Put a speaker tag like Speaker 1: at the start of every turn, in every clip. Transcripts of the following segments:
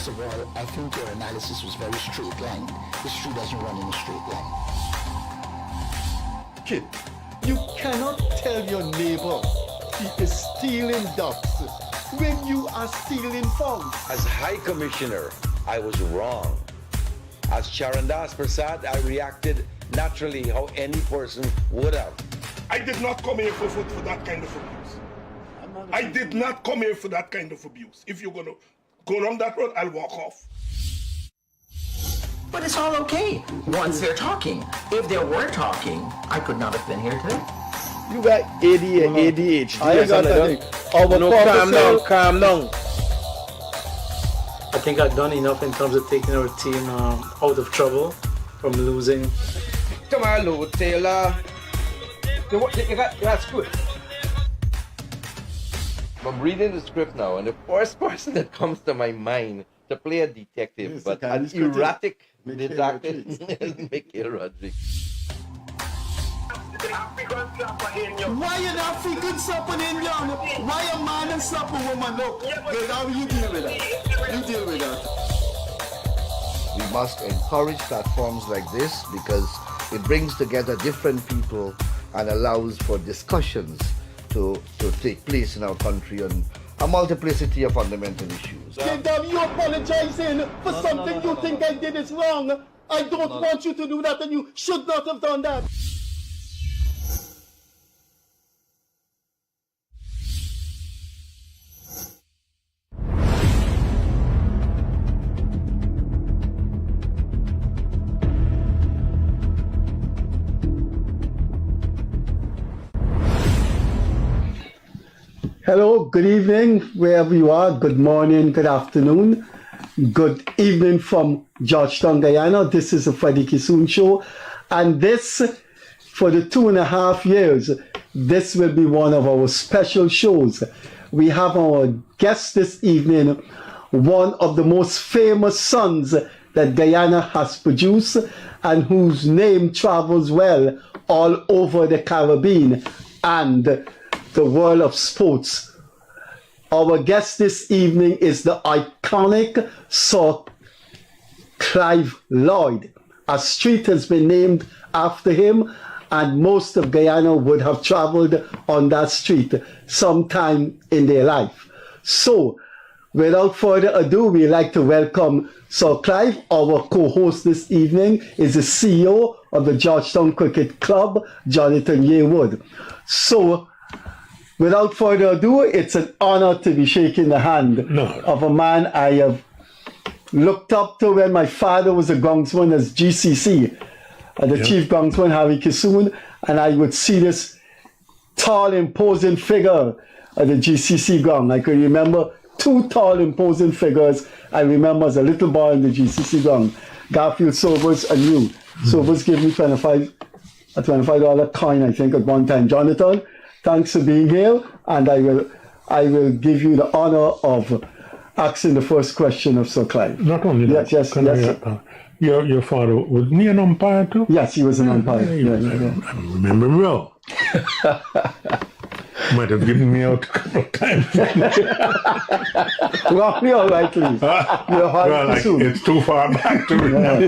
Speaker 1: First of all, I think your analysis was very straight line. History doesn't run in a straight line.
Speaker 2: Kid, you cannot tell your neighbor he is stealing ducks when you are stealing frogs.
Speaker 3: As High Commissioner, I was wrong. As Charandas Prasad, I reacted naturally how any person would have.
Speaker 4: I did not come here for that kind of abuse. I did not come here for that kind of abuse. If you're going to go along that road, I'll walk off.
Speaker 5: But it's all okay once they're talking. If they were talking, I could not have been here today.
Speaker 2: You got ADHD.
Speaker 6: I got that.
Speaker 2: Calm down.
Speaker 6: I think I've done enough in terms of taking our team out of trouble from losing.
Speaker 3: Tomorrow, Taylor. That's good. I'm reading the script now, and the first person that comes to my mind to play a detective,
Speaker 2: Yes,
Speaker 3: but
Speaker 2: okay,
Speaker 3: an
Speaker 2: it's good.
Speaker 3: erratic
Speaker 2: Michael
Speaker 3: detective
Speaker 2: Rodriguez.
Speaker 3: is Michael Rodriguez.
Speaker 2: Why an African slap an Indian? Why a man and slap a woman? No, how you deal with that? You deal with that.
Speaker 7: We must encourage platforms like this because it brings together different people and allows for discussions to take place in our country on a multiplicity of fundamental issues.
Speaker 2: Kingdom, you apologizing for something you think I did is wrong. I don't want you to do that, and you should not have done that. Hello, good evening, wherever you are. Good morning, good afternoon, good evening from Georgetown, Guyana. This is the Freddie Kissoon Show. And this, for the 2.5 years, this will be one of our special shows. We have our guest this evening, one of the most famous sons that Guyana has produced and whose name travels well all over the Caribbean and the world of sports. Our guest this evening is the iconic Sir Clive Lloyd. A street has been named after him, and most of Guyana would have traveled on that street sometime in their life. So, without further ado, we'd like to welcome Sir Clive. Our co-host this evening is the CEO of the Georgetown Cricket Club, Jonathan Yearwood. So, without further ado, it's an honor to be shaking the hand of a man I have looked up to when my father was a groundsman as GCC, the chief groundsman, Harry Kissoon, and I would see this tall, imposing figure at the GCC ground. I can remember two tall, imposing figures I remember as a little boy in the GCC ground. Garfield Sobers and you. Sobers gave me a $25 coin, I think, at one time. Jonathan, thanks for being here, and I will give you the honor of asking the first question of Sir Clive.
Speaker 8: Not only that,
Speaker 2: yes.
Speaker 8: Your father was he an umpire too?
Speaker 2: Yes, he was an umpire.
Speaker 8: I remember him well. Might have given me out a couple of times.
Speaker 2: Wrongly or rightly?
Speaker 8: It's too far back to remember.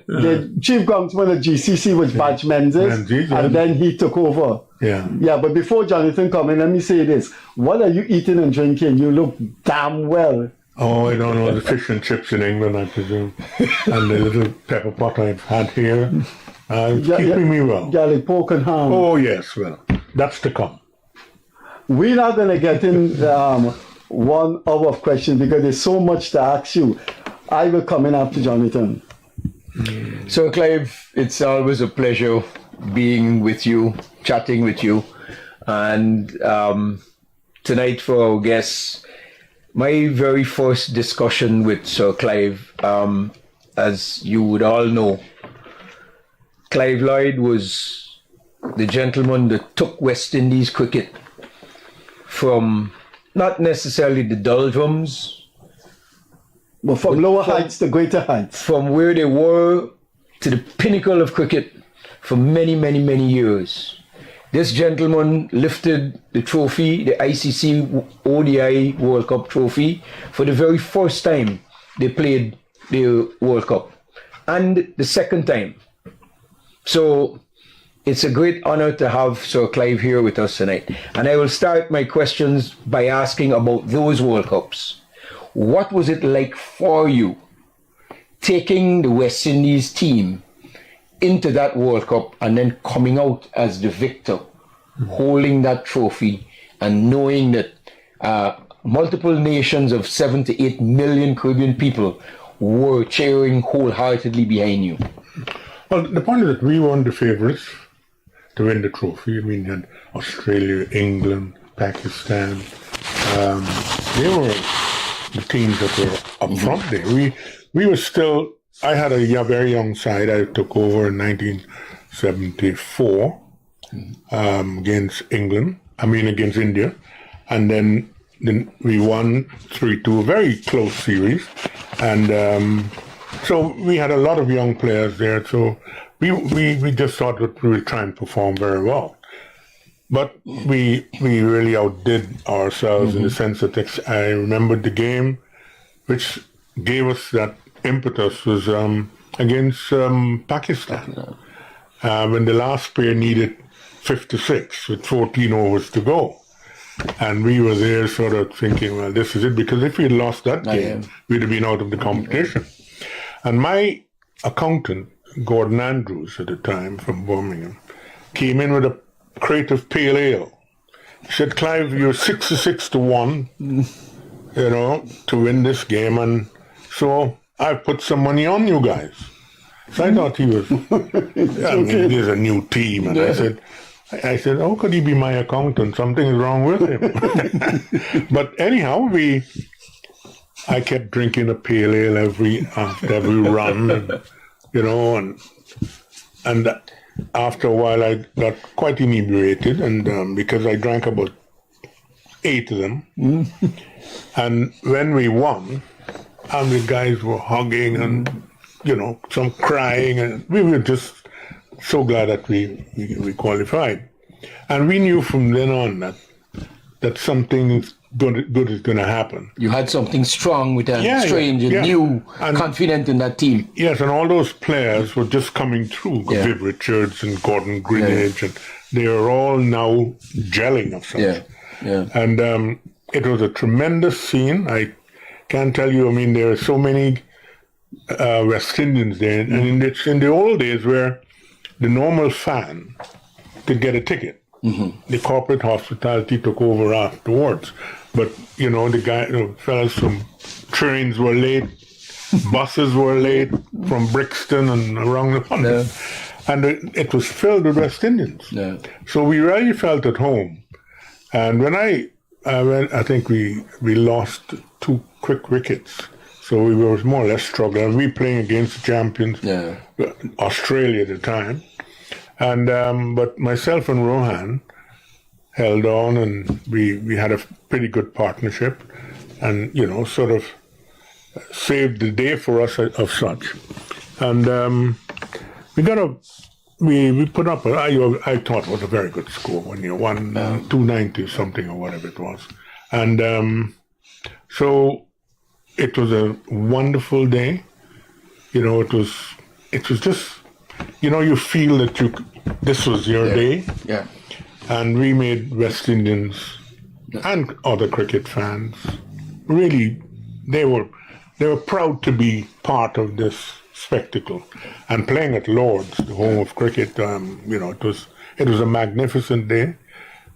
Speaker 2: The chief groundsman at GCC was Badge Menzies, and then he took over. Yeah, but before Jonathan come in, let me say this. What are you eating and drinking? You look damn well.
Speaker 8: Oh, I don't know, the fish and chips in England, I presume. And the little pepper pot I've had here. Keeping me well.
Speaker 2: Garlic pork and ham.
Speaker 8: Oh, yes, well, that's to come.
Speaker 2: We're not going to get in 1 hour of questions because there's so much to ask you. I will come in after Jonathan.
Speaker 9: So, Clive, it's always a pleasure being with you, chatting with you. And tonight for our guests, my very first discussion with Sir Clive, as you would all know, Clive Lloyd was the gentleman that took West Indies cricket from not necessarily the doldrums,
Speaker 2: but from lower heights to greater heights.
Speaker 9: From where they were to the pinnacle of cricket for many, many, many years. This gentleman lifted the trophy, the ICC ODI World Cup trophy, for the very first time they played the World Cup, and the second time. So it's a great honor to have Sir Clive here with us tonight. And I will start my questions by asking about those World Cups. What was it like for you taking the West Indies team into that World Cup and then coming out as the victor, holding that trophy and knowing that multiple nations of 7 to 8 million Caribbean people were cheering wholeheartedly behind you?
Speaker 8: Well, the point is that we weren't the favourites to win the trophy. I mean, you had Australia, England, Pakistan. They were the teams that were up front there. We were still, I had a very young side. I took over in 1974 against India. And then we won 3-2, a very close series. And so we had a lot of young players there. So we just thought that we would try and perform very well. But we really outdid ourselves in the sense that I remembered the game which gave us that impetus was against Pakistan. When the last pair needed 56 with 14 overs to go. And we were there sort of thinking, well, this is it. Because if we had lost that game, we'd have been out of the competition. And my accountant, Gordon Andrews at the time from Birmingham, came in with a crate of pale ale. He said, Clive, you're 66-1, to win this game. And so I put some money on you guys. So I thought he was, there's a new team. And I said, how could he be my accountant? Something is wrong with him. But anyhow, I kept drinking a pale ale after every run, and after a while I got quite inebriated, and because I drank about 8 of them, and when we won, and the guys were hugging and some crying, and we were just so glad that we qualified, and we knew from then on that something good is going to happen.
Speaker 9: You had something strong with a strange and new, and confident in that team.
Speaker 8: Yes, and all those players were just coming through. Viv Richards and Gordon Greenidge, and they are all now gelling of something. And it was a tremendous scene. I can't tell you, there are so many West Indians there, and it's in the old days where the normal fan could get a ticket. The corporate hospitality took over afterwards. But, the fellas from trains were late, buses were late from Brixton and around the London. And it was filled with West Indians. So we really felt at home. And when I think we lost 2 quick wickets. So we were more or less struggling. We playing against the champions, Australia at the time. And but myself and Rohan held on, and we had a pretty good partnership, and sort of saved the day for us of such. And we put up I thought it was a very good score when you won 290 something or whatever it was, and so it was a wonderful day. It was just you feel that this was your day. And we made West Indians and other cricket fans really, they were proud to be part of this spectacle. And playing at Lord's, the home of cricket, it was a magnificent day,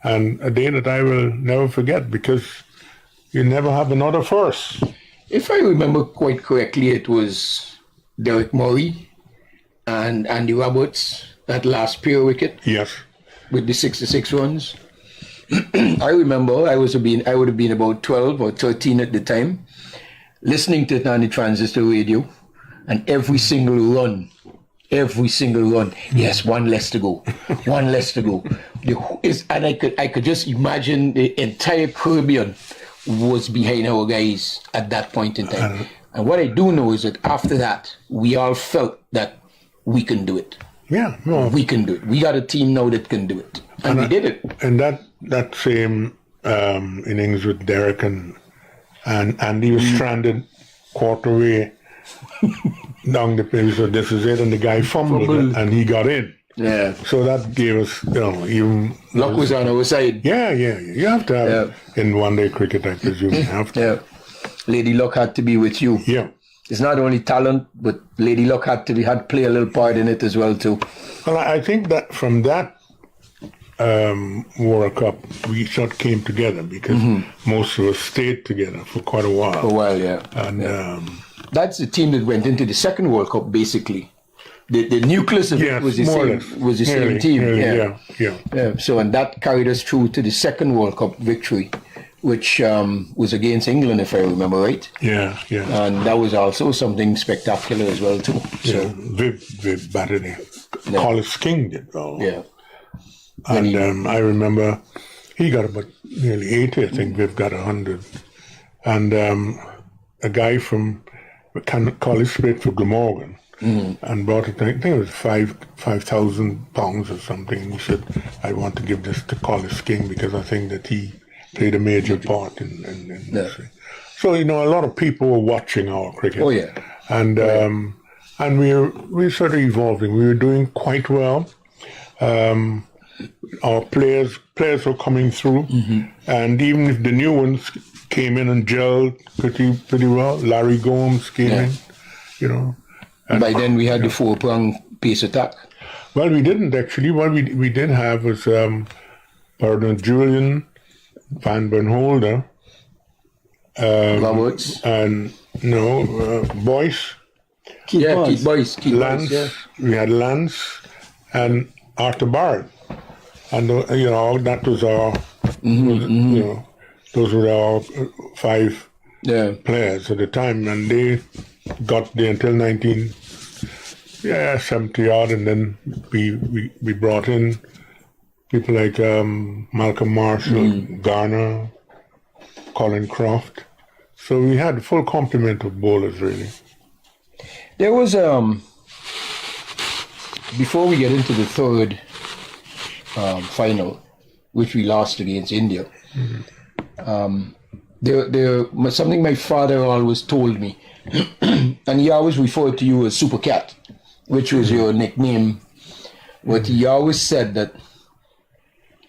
Speaker 8: and a day that I will never forget, because you never have another first.
Speaker 9: If I remember quite correctly, it was Derek Murray and Andy Roberts, that last pure wicket.
Speaker 8: Yes.
Speaker 9: With the 66 runs. I remember I would have been about 12 or 13 at the time, listening to it on the transistor radio, and every single run, yes, one less to go. And I could just imagine the entire Caribbean was behind our guys at that point in time. And what I do know is that after that, we all felt that we can do it.
Speaker 8: Yeah, no.
Speaker 9: We can do it. We got a team now that can do it. And we did it.
Speaker 8: And that same innings with Derek and he was stranded quarter way down the pitch. So this is it, and the guy fumbled it, and he got in.
Speaker 9: Yeah.
Speaker 8: So that gave us, even
Speaker 9: luck was on our side.
Speaker 8: Yeah. You have to have in one-day cricket, I presume. You have to.
Speaker 9: Yeah. Lady Luck had to be with you.
Speaker 8: Yeah.
Speaker 9: It's not only talent, but Lady Luck had to play a little part in it as well too.
Speaker 8: Well, I think that from that World Cup, we sort of came together because most of us stayed together for quite a while.
Speaker 9: For a while, yeah.
Speaker 8: And
Speaker 9: that's the team that went into the second World Cup, basically. The nucleus of it was the same team. Yeah. So, and that carried us through to the second World Cup victory, which was against England, if I remember right.
Speaker 8: Yeah.
Speaker 9: And that was also something spectacular as well too. So
Speaker 8: Viv batted it. Collis King did though.
Speaker 9: Yeah.
Speaker 8: And I remember he got about nearly 80. I think Viv got 100. And a guy from Collis played for Glamorgan. And brought it, I think it was £5,000 or something. And he said, I want to give this to Collis King because I think that he played a major part in this. So, a lot of people were watching our cricket.
Speaker 9: Oh, yeah.
Speaker 8: And we were sort of evolving. We were doing quite well. Our players were coming through. And even if the new ones came in and gelled pretty well, Larry Gomes came in,
Speaker 9: And by then we had the four-prong pace attack.
Speaker 8: Well, we didn't actually. What we did have was Julian, Van Bernholder,
Speaker 9: Roberts,
Speaker 8: and Boyce.
Speaker 9: Keith Boyce.
Speaker 8: Lance. We had Lance and Arthur Bard, and that was our. Those were our 5 players at the time, and they got there until 1970 odd, and then we brought in people like Malcolm Marshall, Garner, Colin Croft. So we had a full complement of bowlers, really.
Speaker 9: There was before we get into the third final, which we lost against India. There something my father always told me. And he always referred to you as Super Cat, which was your nickname. But he always said that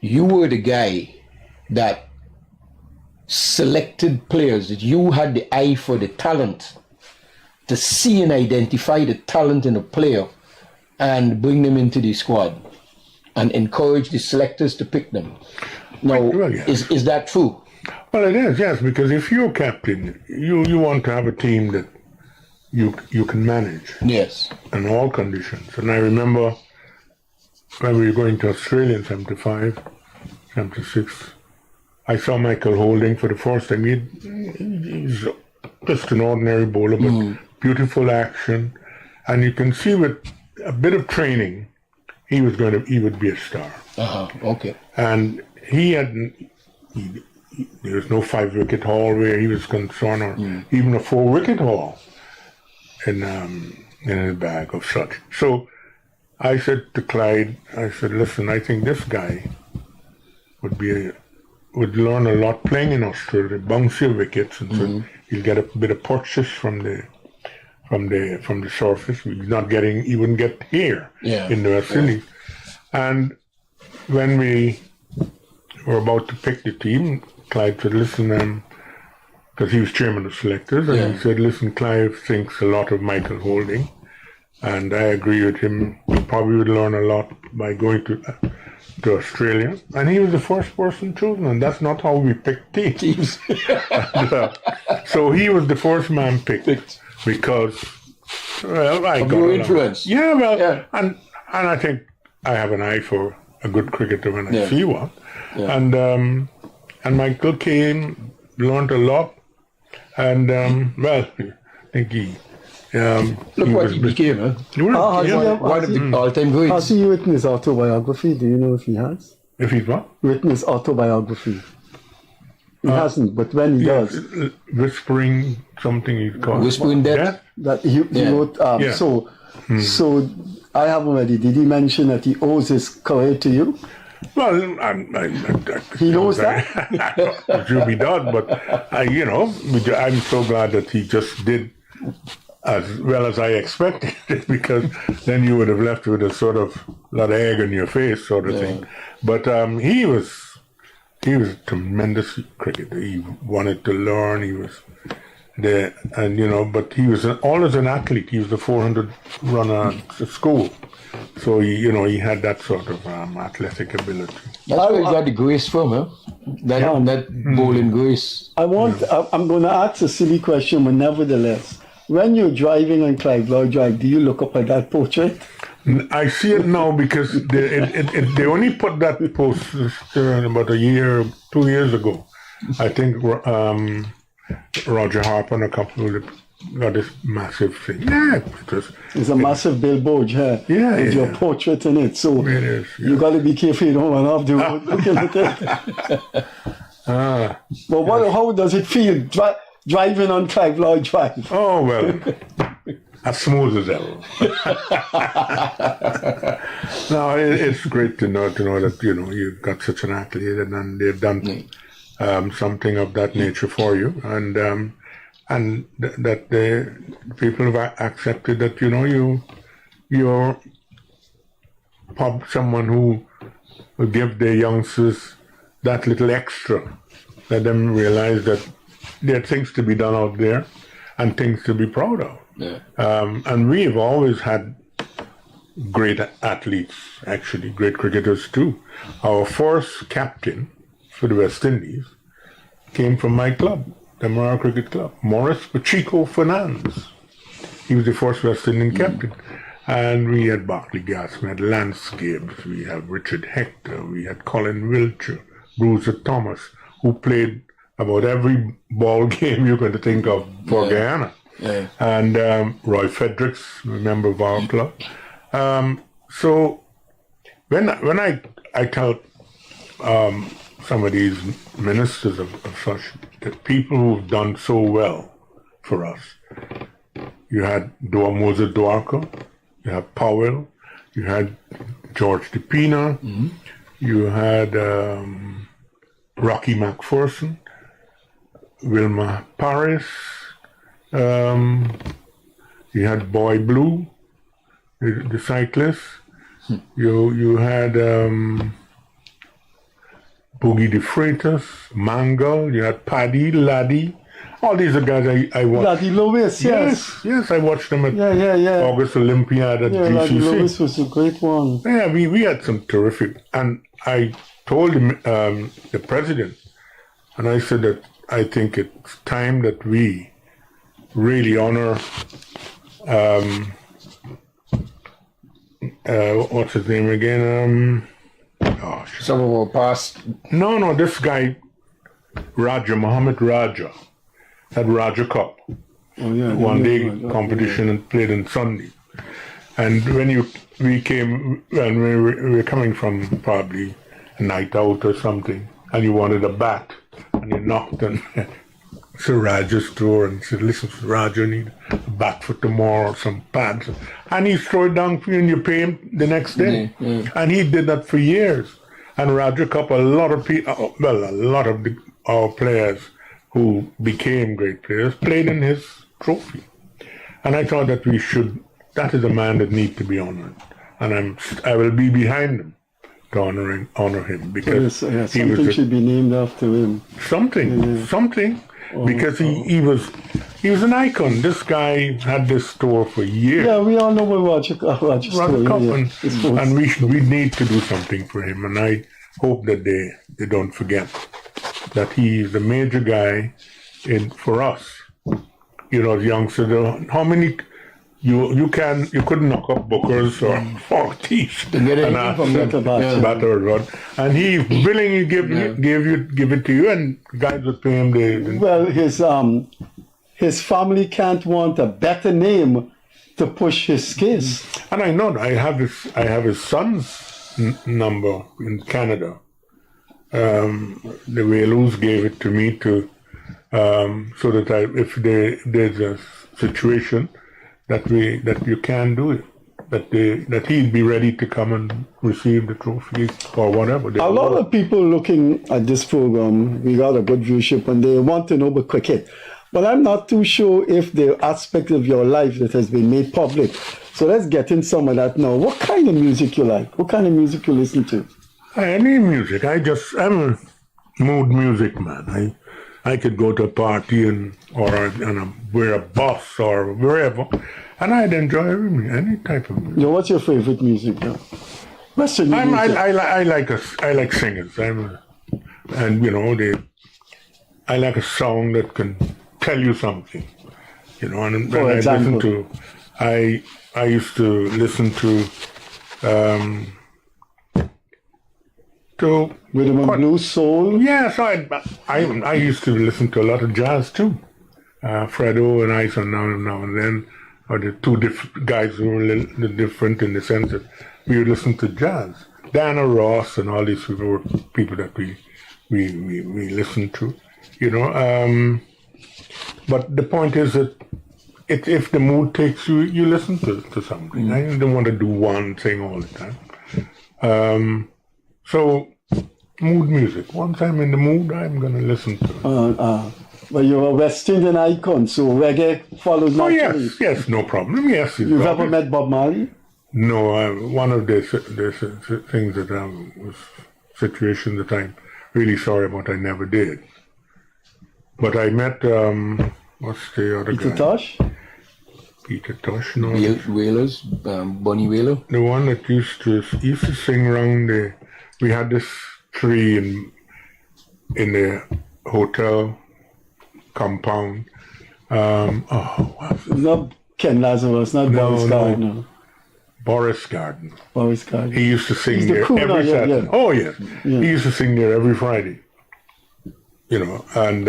Speaker 9: you were the guy that selected players, that you had the eye for the talent, to see and identify the talent in a player and bring them into the squad and encourage the selectors to pick them. Now, is that true?
Speaker 8: Well, it is, yes, because if you're captain, you want to have a team that you can manage.
Speaker 9: Yes.
Speaker 8: In all conditions. And I remember when we were going to Australia in 75, 76, I saw Michael Holding for the first time. He's just an ordinary bowler, but beautiful action. And you can see with a bit of training, he would be a star.
Speaker 9: Okay.
Speaker 8: And there was no 5-wicket haul where he was concerned, or even a 4-wicket haul in a bag of such. So I said to Clyde, listen, I think this guy would learn a lot playing in Australia, bouncier wickets, and so he'll get a bit of purchase from the surface. He wouldn't get here in the West Indies. And when we were about to pick the team, Clive said, listen, because he was chairman of selectors, and he said, listen, Clive thinks a lot of Michael Holding, and I agree with him. He probably would learn a lot by going to Australia. And he was the first person chosen, and that's not how we picked teams. So he was the first man picked because, I got
Speaker 9: your influence.
Speaker 8: And I think I have an eye for a good cricketer when I see one. And Michael came, learned a lot, and I think
Speaker 9: look what he became, huh? One of the all-time greats.
Speaker 2: Has he written his autobiography? Do you know if he has?
Speaker 8: If he's what?
Speaker 2: Written his autobiography. He hasn't, but when he does.
Speaker 8: Whispering something he's called.
Speaker 9: Whispering Death?
Speaker 2: That he wrote, So I haven't already. Did he mention that he owes his career to you?
Speaker 8: Well,
Speaker 2: He knows that?
Speaker 8: It should be done, but I'm so glad that he just did as well as I expected, because then you would have left with a sort of lot of egg in your face sort of thing. But he was a tremendous cricketer. He wanted to learn. He was there, and but he was always an athlete. He was the 400 runner at school, so he had that sort of athletic ability.
Speaker 9: That's where he got the grace from, huh? That bowling grace.
Speaker 2: I'm going to ask a silly question, but nevertheless, when you're driving on Clive Lloyd Drive, do you look up at that portrait?
Speaker 8: I see it now because they only put that poster about 2 years ago. I think Roger Harper and a couple of them got this massive thing. Yeah,
Speaker 2: it's a massive billboard here.
Speaker 8: Yeah,
Speaker 2: with your portrait in it. So
Speaker 8: it is,
Speaker 2: you got to be careful you don't run off the road looking at it. But how does it feel driving on Clive Lloyd Drive?
Speaker 8: Oh, well, as smooth as ever. No, it's great to know that you've got such an athlete and they've done something of that nature for you, and that the people have accepted that you're someone who will give their youngsters that little extra, let them realize that there are things to be done out there and things to be proud of.
Speaker 9: Yeah.
Speaker 8: And we've always had great athletes, actually, great cricketers too. Our first captain for the West Indies came from my club, the Mara Cricket Club, Maurice Pacheco Fernandes. He was the first West Indian captain. And we had Barclay Gass, we had Lance Gibbs, we had Richard Hector, we had Colin Wiltshire, Bruiser Thomas, who played about every ball game you're going to think of for Guyana.
Speaker 9: Yeah.
Speaker 8: And Roy Fredericks, a member of our club. So when I tell some of these ministers of such, the people who've done so well for us, you had Moses Dwarka, you had Powell, you had George DePina, you had Rocky McPherson, Wilma Paris, you had Boy Blue, the cyclist, you had Boogie de Freitas, Mangle, you had Paddy, Laddie. All these are guys I watched.
Speaker 2: Laddie Lewis, yes.
Speaker 8: Yes, I watched them at
Speaker 2: Yeah.
Speaker 8: August Olympiad at GCC.
Speaker 2: Laddie Lewis was a great one.
Speaker 8: Yeah, we had some terrific, and I told him, the president, and I said that I think it's time that we really honor, what's his name again?
Speaker 9: Some of our past.
Speaker 8: No, this guy, Mohammed Raja, had Raja Cup. One day competition and played on Sunday. And when we were coming from probably a night out or something, and you wanted a bat, and you knocked on Sir Raja's door and said, "Listen, Sir Raja, I need a bat for tomorrow, some pads." And he throw it down for you and you pay him the next day. And he did that for years. And Raja Cup, a lot of our players who became great players played in his trophy. And I thought that that is a man that needs to be honored. And I will be behind him to honor him, because
Speaker 2: something should be named after him.
Speaker 8: Something. Because he was an icon. This guy had this store for years.
Speaker 2: Yeah, we all know about Roger Cup,
Speaker 8: and we need to do something for him. And I hope that they don't forget that he is a major guy for us. As youngsters, how many you couldn't knock up Bookers or 40s and he willingly give it to you, and guys would pay him.
Speaker 2: Well, his family can't want a better name to push his case.
Speaker 8: And I know that I have his son's number in Canada. The Whalers gave it to me to so that if there's a situation that you can do it, that he'd be ready to come and receive the trophy or whatever.
Speaker 2: A lot of people looking at this program, we got a good viewership, and they want to know about cricket. But I'm not too sure if the aspect of your life that has been made public. So let's get in some of that now. What kind of music you like? What kind of music you listen to?
Speaker 8: Any music. I'm a mood music man. I could go to a party or wear a bus or wherever, and I'd enjoy any type of music.
Speaker 2: You know, what's your favorite music now? Western music.
Speaker 8: I like singers. I like a song that can tell you something. You know, and
Speaker 2: For example,
Speaker 8: I used to listen to
Speaker 2: rhythm and blues, soul.
Speaker 8: Yes, I used to listen to a lot of jazz too. Fredo and I, now and then, are the two guys who were a little different in the sense that we would listen to jazz. Diana Ross and all these people were people that we listened to, you know. But the point is that if the mood takes you, you listen to something. I don't want to do one thing all the time. So, mood music. Once I'm in the mood, I'm going to listen to it.
Speaker 2: Well, you're a West Indian icon, so reggae follows naturally.
Speaker 8: Yes, no problem. Yes.
Speaker 2: You've ever met Bob Marley?
Speaker 8: No, one of the things that was situation that I'm really sorry about, I never did. But I met, what's the other
Speaker 2: Peter
Speaker 8: guy?
Speaker 2: Tosh?
Speaker 8: Peter Tosh, no.
Speaker 9: Whalers, Bunny Whaler.
Speaker 8: The one that used to sing around we had this tree in the hotel compound.
Speaker 2: It's not Ken Lazarus, not Boris Gardner.
Speaker 8: Boris Gardner.
Speaker 2: Boris Gardner.
Speaker 8: He used to sing
Speaker 2: He's
Speaker 8: there
Speaker 2: crooner,
Speaker 8: every Saturday.
Speaker 2: yeah.
Speaker 8: Oh, yes. Yeah. He used to sing there every Friday. You know, and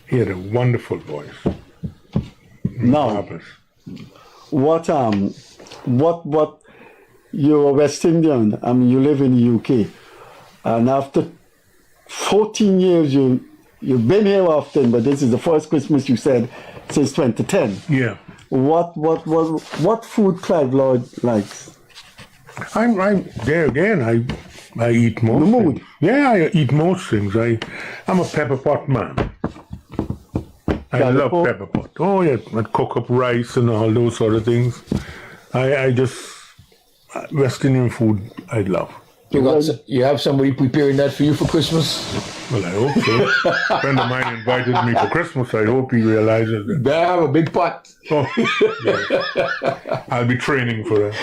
Speaker 8: he had a wonderful voice.
Speaker 2: Now, what you're a West Indian, I mean, you live in the UK, and after 14 years, you've been here often, but this is the first Christmas you said since 2010.
Speaker 8: Yeah.
Speaker 2: What food Clive Lloyd likes?
Speaker 8: I'm there again. I eat most things. Yeah, I eat most things. I'm a pepper pot man. I love pepper pot. Oh yeah, I cook up rice and all those sort of things. I just West Indian food I love.
Speaker 9: You have somebody preparing that for you for Christmas?
Speaker 8: Well, I hope so. A friend of mine invited me for Christmas. I hope he realizes that.
Speaker 9: They have a big pot.
Speaker 8: Oh, yeah. I'll be training for that.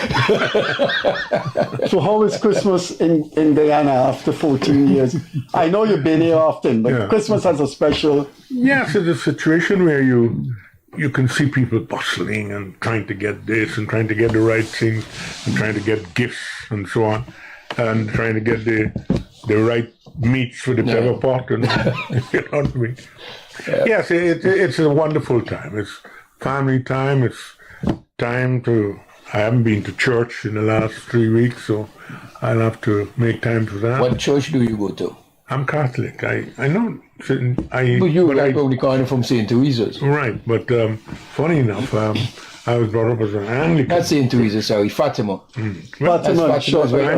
Speaker 2: So how is Christmas in Guyana after 14 years? I know you've been here often, but Christmas has a special...
Speaker 8: Yes, it's a situation where you can see people bustling and trying to get this and trying to get the right things and trying to get gifts and so on. And trying to get the right meats for the pepper pot, and you know what I mean. Yes, it's a wonderful time. It's family time. It's time to. I haven't been to church in the last 3 weeks, so I'll have to make time for that.
Speaker 9: What church do you go to?
Speaker 8: I'm Catholic. I know.
Speaker 9: But you were probably kind from St. Teresa's.
Speaker 8: Right, but funny enough, I was brought up as an Anglican.
Speaker 9: Not St. Teresa, sorry, Fatima.
Speaker 2: Fatima, sure.
Speaker 8: I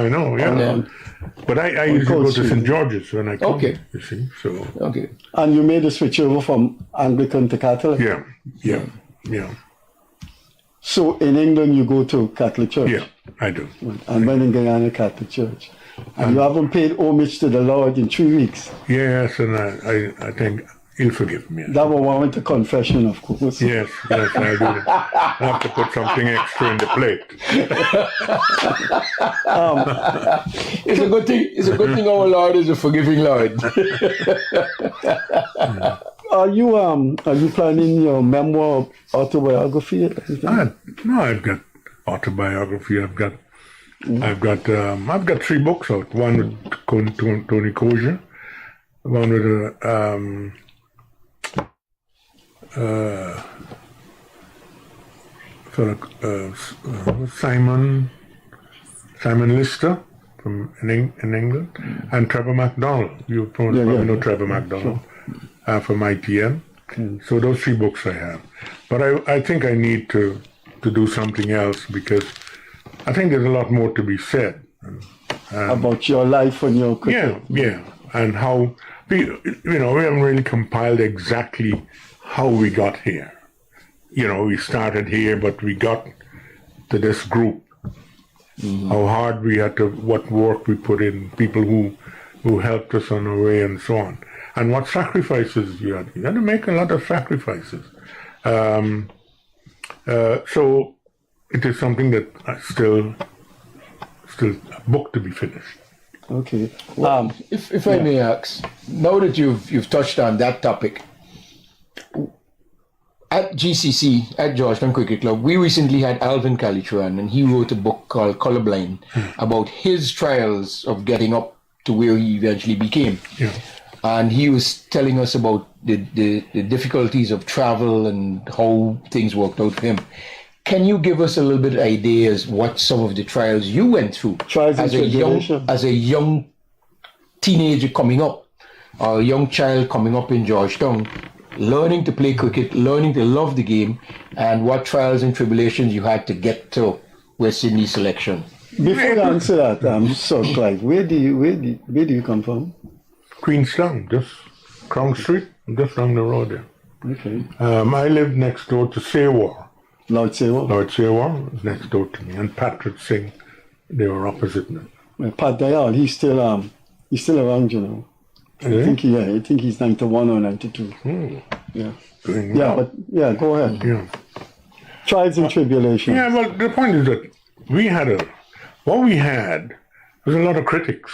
Speaker 8: know, yeah. But I usually go to St. George's when I come.
Speaker 9: Okay.
Speaker 8: You see, so.
Speaker 9: Okay.
Speaker 2: And you made the switch over from Anglican to Catholic?
Speaker 8: Yeah.
Speaker 2: So in England you go to Catholic Church?
Speaker 8: Yeah, I do.
Speaker 2: And when in Guyana, Catholic Church. And you haven't paid homage to the Lord in 3 weeks?
Speaker 8: Yes, and I think he'll forgive me.
Speaker 2: That will warrant a confession, of course.
Speaker 8: Yes, I'll do that. I have to put something extra in the plate.
Speaker 9: It's a good thing our Lord is a forgiving Lord.
Speaker 2: Are you planning your memoir autobiography?
Speaker 8: No, I've got autobiography. I've got 3 books out. One with Tony Kosher, one with Simon Lister in England, and Trevor MacDonald. You probably know Trevor MacDonald from ITN. So those 3 books I have. But I think I need to to do something else because I think there's a lot more to be said.
Speaker 2: About your life and your cricket.
Speaker 8: Yeah. And how, we haven't really compiled exactly how we got here. We started here, but we got to this group. How hard we had to, what work we put in, people who helped us on our way and so on. And what sacrifices you had. You had to make a lot of sacrifices. So it is something that I still a book to be finished.
Speaker 2: Okay.
Speaker 9: If I may ask, now that you've touched on that topic, at GCC, at Georgetown Cricket Club, we recently had Alvin Calitran, and he wrote a book called Colorblind about his trials of getting up to where he eventually became.
Speaker 8: Yeah.
Speaker 9: And he was telling us about the difficulties of travel and how things worked out for him. Can you give us a little bit of ideas what some of the trials you went through as a young teenager coming up, or a young child coming up in Georgetown, learning to play cricket, learning to love the game, and what trials and tribulations you had to get to West Indies selection?
Speaker 2: Before you answer that, Sir Clive, where do you come from?
Speaker 8: Queenstown, just Crown Street, just down the road there.
Speaker 2: Okay.
Speaker 8: I lived next door to Sewar.
Speaker 2: Lord Sewar
Speaker 8: Was next door to me, and Patrick Singh, they were opposite me.
Speaker 2: Pat Dayal, he's still around, you know. I think he's 91 or 92. Yeah.
Speaker 8: Doing well.
Speaker 2: Go ahead.
Speaker 8: Yeah.
Speaker 2: Trials and tribulations.
Speaker 8: Yeah, well, the point is that what we had was a lot of critics.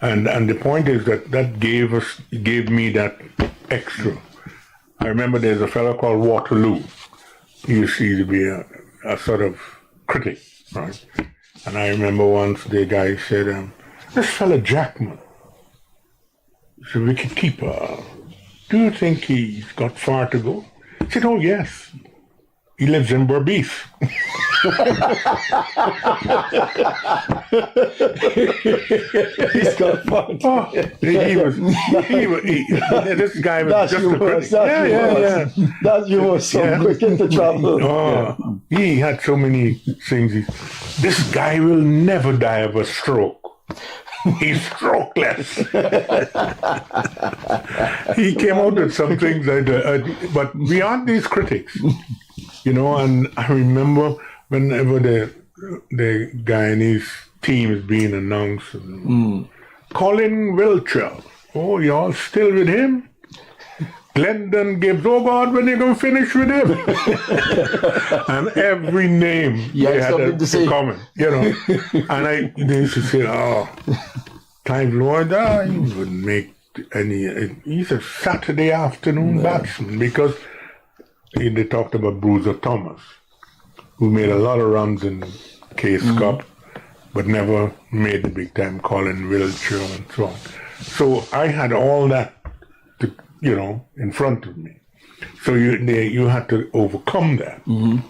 Speaker 8: And the point is that gave me that extra. I remember there's a fellow called Waterloo. He used to be a sort of critic, right? And I remember once the guy said, this fella Jackman, he's a wicket-keeper. Do you think he's got far to go? I said, oh, yes. He lives in Berbice.
Speaker 2: He's got fun.
Speaker 8: This guy was just a critic.
Speaker 2: That's yours. So quick into trouble.
Speaker 8: He had so many things. This guy will never die of a stroke. He's strokeless. He came out with some things, but beyond these critics, and I remember whenever the Guyanese team is being announced, Colin Wiltshire, oh, y'all still with him? Glendon Gibbs, oh God, when you going to finish with him? And every name they had to comment, And they used to say, oh, Clive Lloyd, he wouldn't make he's a Saturday afternoon batsman, because they talked about Bruiser Thomas, who made a lot of runs in Case Cup, but never made the big time, Colin Wiltshire and so on. So I had all that, in front of me. So you had to overcome that, and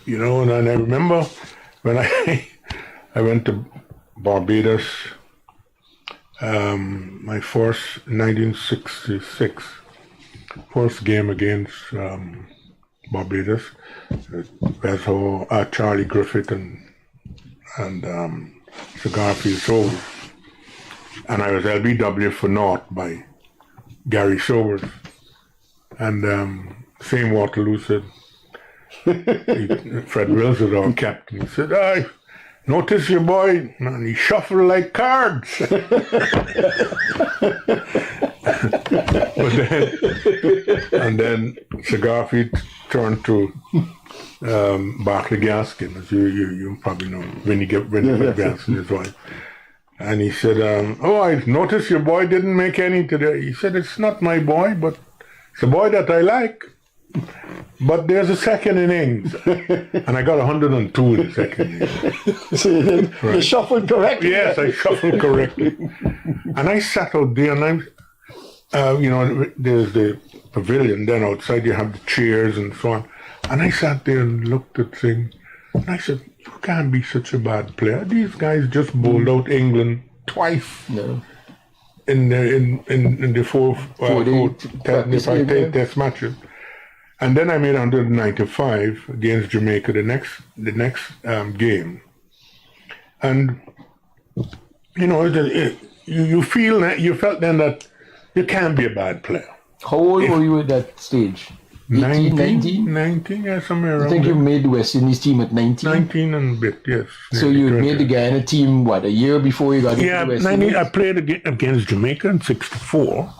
Speaker 8: I remember when I went to Barbados, my first 1966 first game against Barbados. That's how Charlie Griffith and Sir Garfield Sobers, and I was LBW for North by Gary Sobers, and same Waterloo said, Fred Wills was our captain. He said, I notice your boy, man, he shuffled like cards. And then Sir Garfield turned to Barclay Gaskin, as you probably know, Winnie Gaskin, his wife. And he said, I noticed your boy didn't make any today. He said, it's not my boy, but it's a boy that I like. But there's a second innings. And I got 102 in the second innings.
Speaker 2: So you shuffled correctly?
Speaker 8: Yes, I shuffled correctly. And I sat out there, and there's the pavilion, then outside you have the chairs and so on. And I sat there and looked at things, and I said, you can't be such a bad player. These guys just bowled out England twice in the four test matches. And then I made 195 against Jamaica the next game. And, you know, you felt then that you can't be a bad player.
Speaker 9: How old were you at that stage? 19?
Speaker 8: 19, yeah, somewhere around
Speaker 9: I think
Speaker 8: there.
Speaker 9: you made the West Indies team at 19?
Speaker 8: 19 and a bit, yes.
Speaker 9: So you made the Guyana team, what, a year before you got into the West Indies?
Speaker 8: I played against Jamaica in 64.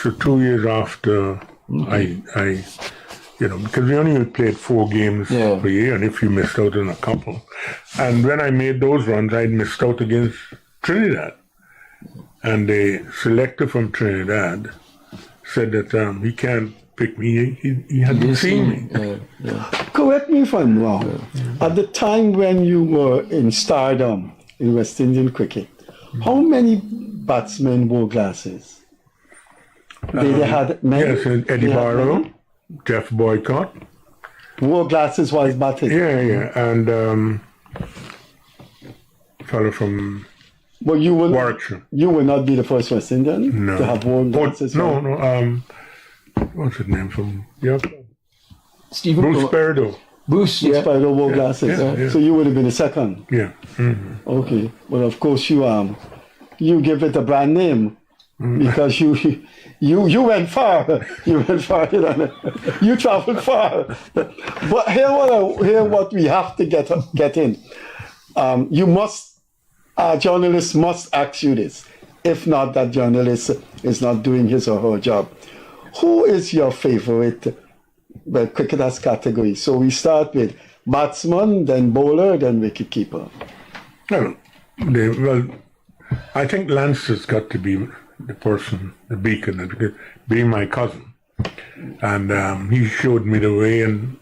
Speaker 8: So 2 years after I because we only played 4 games per year, and if you missed out on a couple. And when I made those runs, I missed out against Trinidad. And the selector from Trinidad said that he can't pick me. He hadn't seen me.
Speaker 2: Correct me if I'm wrong. At the time when you were in stardom in West Indian cricket, how many batsmen wore glasses? They had many.
Speaker 8: Yes, Eddie Barlow, Jeff Boycott.
Speaker 2: Wore glasses while batting.
Speaker 8: Yeah, and fellow from Warwickshire.
Speaker 2: You will not be the first West Indian to have worn glasses.
Speaker 8: What's his name from York?
Speaker 9: Bruce
Speaker 8: Perdo.
Speaker 2: Bruce Perdo wore glasses.
Speaker 8: Yeah.
Speaker 2: So you would have been the second.
Speaker 8: Yeah. Mm-hmm.
Speaker 2: Okay. Well, of course you give it a brand name because you went far. You went far. You traveled far. But here what we have to get in. Journalists must ask you this. If not, that journalist is not doing his or her job. Who is your favorite cricketers category? So we start with batsman, then bowler, then wicketkeeper.
Speaker 8: Well, I think Lance has got to be the person, the beacon, being my cousin. And he showed me the way, and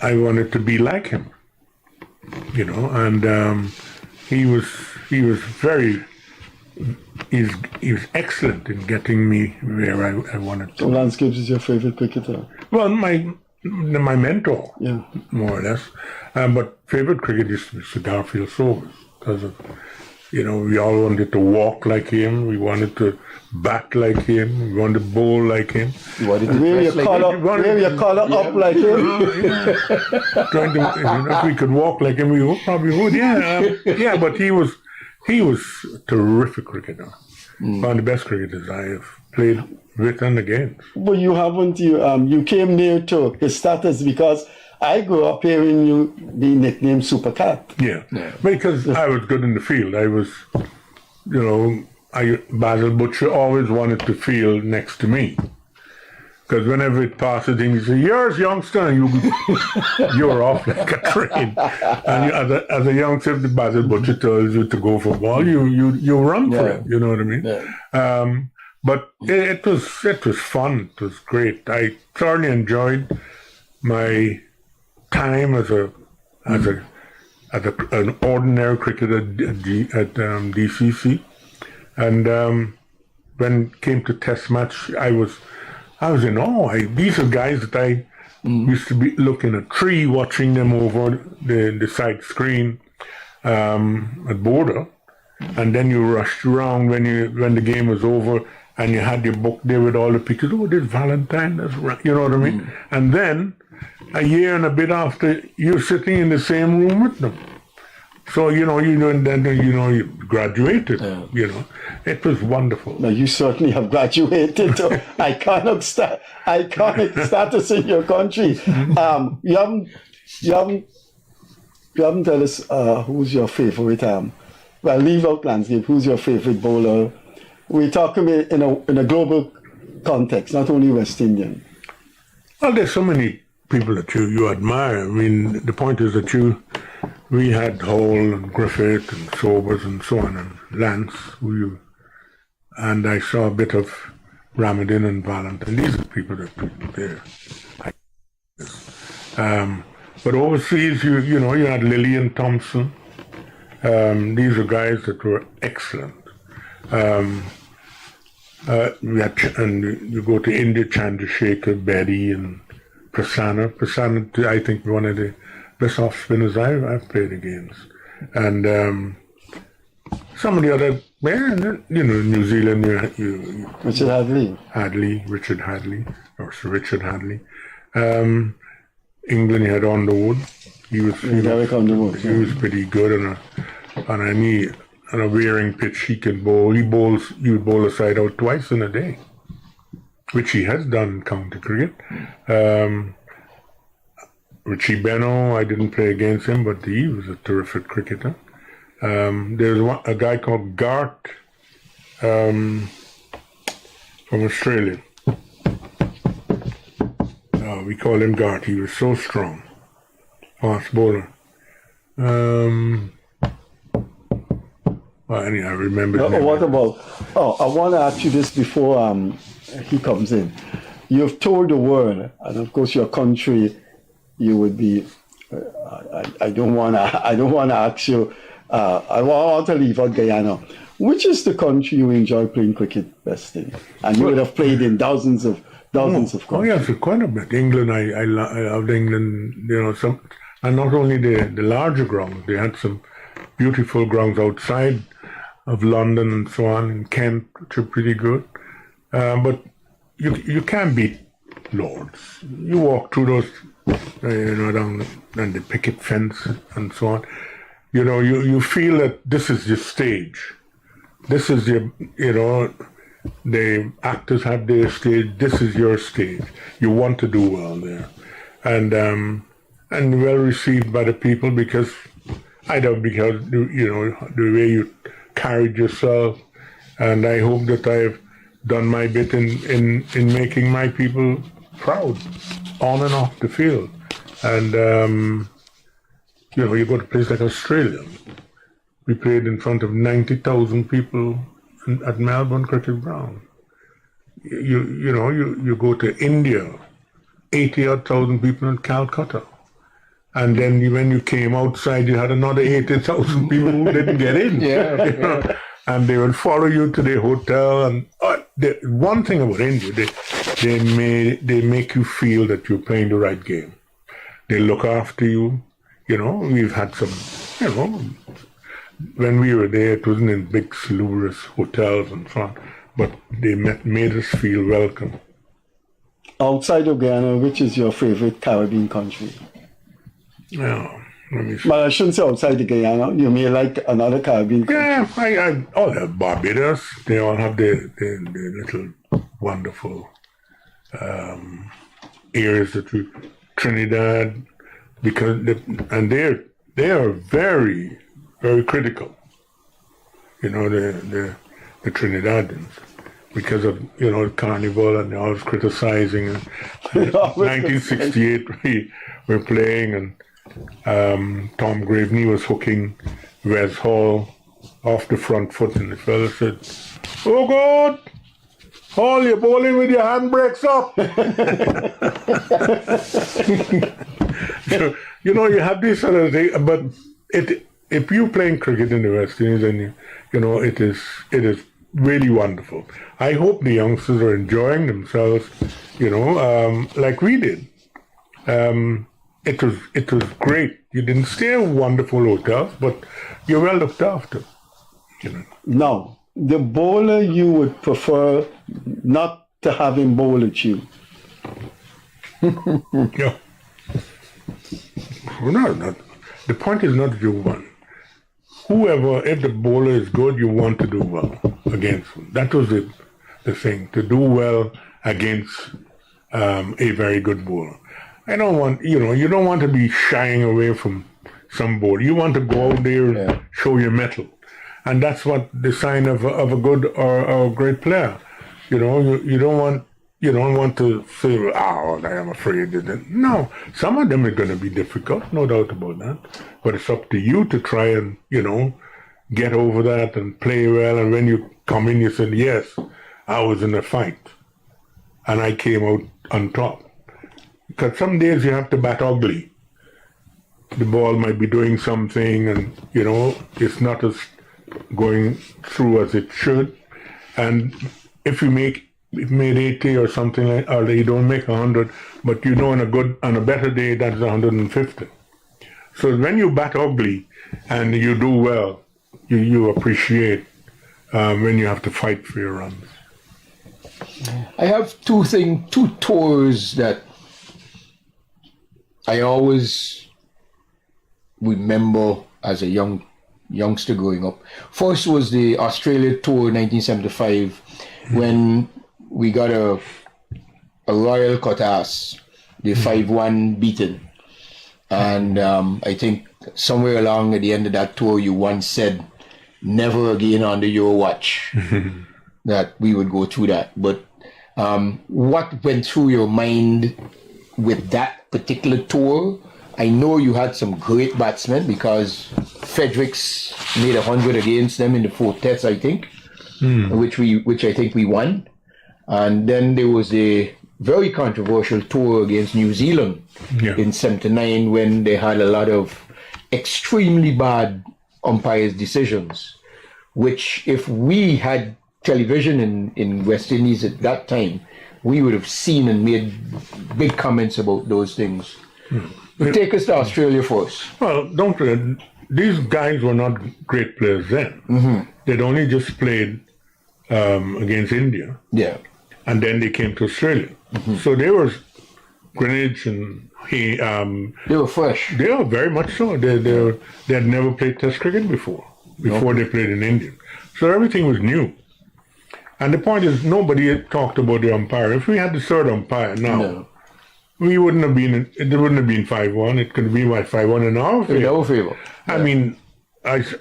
Speaker 8: I wanted to be like him, you know, and he was excellent in getting me where I wanted to.
Speaker 2: So Lance Gibbs is your favorite cricketer?
Speaker 8: Well, my mentor, more or less. But favorite cricket used to be Sir Garfield Sobers, because of, we all wanted to walk like him, we wanted to bat like him, we wanted to bowl like him.
Speaker 2: You wanted to wear your collar up like him.
Speaker 8: If we could walk like him, we probably would. Yeah, but he was a terrific cricketer. One of the best cricketers I have played with and against.
Speaker 2: But you haven't. You came near to his status because I grew up hearing you be nicknamed Super Cat.
Speaker 8: Yeah. Because I was good in the field. I was, Basil Butcher always wanted to field next to me. Because whenever it passes him, he said, "Yours, youngster," and you're off like a train. And as a youngster, the Basil Butcher tells you to go for a ball, you run for it. You know what I mean? Yeah. But it was fun. It was great. I thoroughly enjoyed my time as an ordinary cricketer at DCC, and when it came to Test match, I was in awe. These are guys that I used to be looking at a tree, watching them over the side screen at Border, and then you rushed around when the game was over, and you had your book there with all the pictures. Oh, there's Valentine, that's right. You know what I mean? And then a year and a bit after, you're sitting in the same room with them. So you graduated. It was wonderful.
Speaker 2: Now you certainly have graduated to iconic status in your country. You haven't tell us who's your favorite. Well, leave out landscape. Who's your favorite bowler? We're talking in a global context, not only West Indian.
Speaker 8: Well, there's so many people that you admire. I mean, the point is that we had Hall and Griffith and Sobers and so on, and Lance, and I saw a bit of Ramadan and Valentine. These are people that there. But overseas, you had Lillian Thompson. These are guys that were excellent. And you go to India, Chandrasekhar, Bedi, and Prasanna. Prasanna, I think, one of the best off spinners I've played against. And some of the other, New Zealand,
Speaker 2: Richard
Speaker 8: Richard Hadley, or Sir Richard Hadley. England, you had Underwood. He was pretty good on a wearing pitch. He can bowl. He would bowl a side out twice in a day, which he has done in county cricket. Richie Beno, I didn't play against him, but he was a terrific cricketer. There's a guy called Gart from Australia. We call him Gart. He was so strong. Fast bowler. Well, anyway, I remember.
Speaker 2: What about? I want to ask you this before he comes in. You've toured the world, and of course, your country. You would be. I don't want to ask you. I want to leave out Guyana. Which is the country you enjoy playing cricket best in? And you would have played in dozens of countries.
Speaker 8: Oh yes, quite a bit. England, I loved England. And not only the larger grounds. They had some beautiful grounds outside of London and so on, in Kent, which are pretty good. But you can't beat Lords. You walk through those, down the picket fence and so on. You feel that this is your stage. This is your, the actors have their stage. This is your stage. You want to do well there, and well received by the people because the way you carried yourself, and I hope that I've done my bit in making my people proud on and off the field. And you go to a place like Australia. We played in front of 90,000 people at Melbourne Cricket Ground. You go to India, 80,000 people in Calcutta. And then when you came outside, you had another 80,000 people who didn't get in. And they would follow you to the hotel. And one thing about India, they make you feel that you're playing the right game. They look after you. We've had some, when we were there, it wasn't in big, salubrious hotels and so on, but they made us feel welcome.
Speaker 2: Outside of Guyana, which is your favorite Caribbean country?
Speaker 8: Yeah, let me see.
Speaker 2: But I shouldn't say outside of Guyana. You may like another Caribbean country.
Speaker 8: Yeah, I all have Barbados. They all have their little wonderful areas that we Trinidad, because they are very, very critical. The Trinidadians, because of the carnival, and they're always criticizing. And 1968 we were playing, and Tom Graveney was hooking Wes Hall off the front foot, and the fella said, "Oh God, Hall, you're bowling with your handbrakes up." So, you have this sort of thing, but if you're playing cricket in the West Indies, and it is really wonderful. I hope the youngsters are enjoying themselves, like we did. It was great. You didn't stay in wonderful hotels, but you're well looked after.
Speaker 2: Now, the bowler you would prefer not to have him bowl at you.
Speaker 8: Yeah. No. The point is not that you want. Whoever, if the bowler is good, you want to do well against him. That was the thing, to do well against a very good bowler. I don't want, you don't want to be shying away from some bowler. You want to go out there and show your mettle. And that's what the sign of a good or a great player. You don't want to say, "Oh, I am afraid." No, some of them are going to be difficult, no doubt about that. But it's up to you to try and get over that and play well. And when you come in, you say, "Yes, I was in a fight, and I came out on top." Because some days you have to bat ugly. The ball might be doing something, and it's not as going through as it should. And if you made 80 or something like, or you don't make 100, but on a better day that's 150. So when you bat ugly and you do well, you appreciate when you have to fight for your runs.
Speaker 9: I have two tours that I always remember as a youngster growing up. First was the Australia tour 1975 when we got a royal cuttass, the 5-1 beaten. And I think somewhere along at the end of that tour you once said, never again under your watch, that we would go through that. But what went through your mind with that particular tour? I know you had some great batsmen because Fredericks made 100 against them in the 4th test, I think, which I think we won. And then there was a very controversial tour against New Zealand in 79 when they had a lot of extremely bad umpires' decisions, which if we had television in West Indies at that time, we would have seen and made big comments about those things. But take us to Australia first.
Speaker 8: Well, don't forget, these guys were not great players then. They'd only just played against India.
Speaker 9: Yeah.
Speaker 8: And then they came to Australia. So they were Greenwich and
Speaker 9: they were fresh.
Speaker 8: They were very much so. They had never played Test cricket before they played in India. So everything was new. And the point is, nobody had talked about the umpire. If we had the third umpire now, we wouldn't have been. It wouldn't have been 5-1. It could be 5-1 in our favor.
Speaker 9: In our favor.
Speaker 8: I mean, guys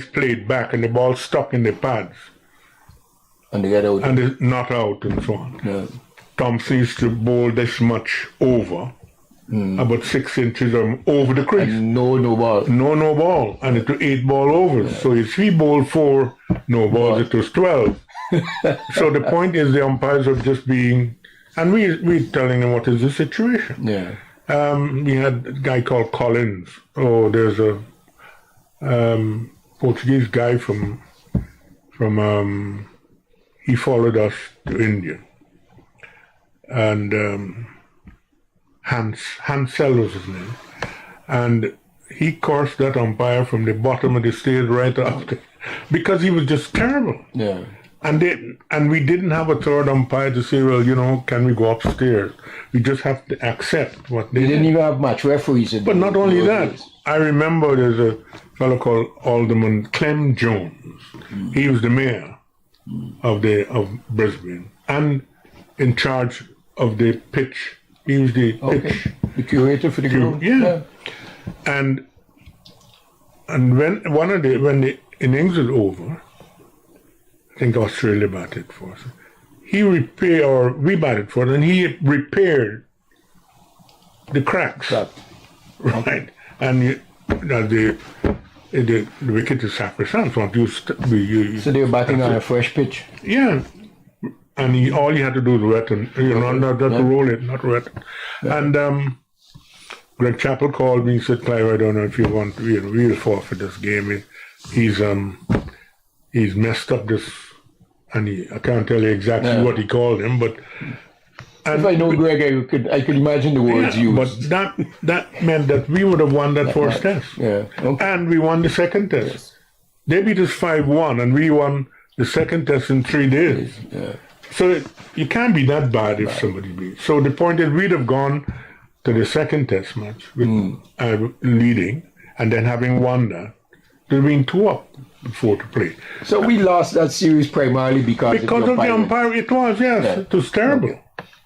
Speaker 8: played back and the ball stuck in the pads.
Speaker 9: And they got out.
Speaker 8: And it's not out and so on. Thompson used to bowl this much over, about 6 inches over the crease.
Speaker 9: And no ball.
Speaker 8: No ball. And it was 8 ball overs. So if he bowled 4 no balls, it was 12. So the point is the umpires are just being, and we're telling them what is the situation.
Speaker 9: Yeah.
Speaker 8: We had a guy called Collins. Oh, there's a Portuguese guy from he followed us to India. And Hansel was his name. And he cursed that umpire from the bottom of the stage right after, because he was just terrible.
Speaker 9: Yeah.
Speaker 8: And we didn't have a third umpire to say, well, can we go upstairs? We just have to accept what they
Speaker 9: didn't even have match referees.
Speaker 8: But not only that, I remember there's a fellow called Alderman Clem Jones. He was the mayor of Brisbane and in charge of the pitch. He was the pitch.
Speaker 9: The curator for the ground.
Speaker 8: Yeah. And when the innings was over, I think Australia batted for us. We batted for it, and he repaired the cracks. Right. And the wicket is sacrosanct.
Speaker 9: So they were batting on a fresh pitch?
Speaker 8: Yeah. And all you had to do was wet and, not to roll it, not wet. Yeah. And Greg Chappell called me and said, Clive, I don't know if you want, we'll forfeit this game. He's messed up this, and I can't tell you exactly what he called him, but...
Speaker 9: If I know Greg, I could imagine the words used.
Speaker 8: But that meant that we would have won that first test.
Speaker 9: Yeah. Okay.
Speaker 8: And we won the second test. Yes. They beat us 5-1, and we won the second test in 3 days.
Speaker 9: Yeah.
Speaker 8: So you can't be that bad if somebody beats. So the point is, we'd have gone to the second test match with leading, and then having won that, there'd been 2 up before to play.
Speaker 9: So we lost that series primarily because
Speaker 8: of the umpire. It was, yes. It was terrible.
Speaker 9: Okay.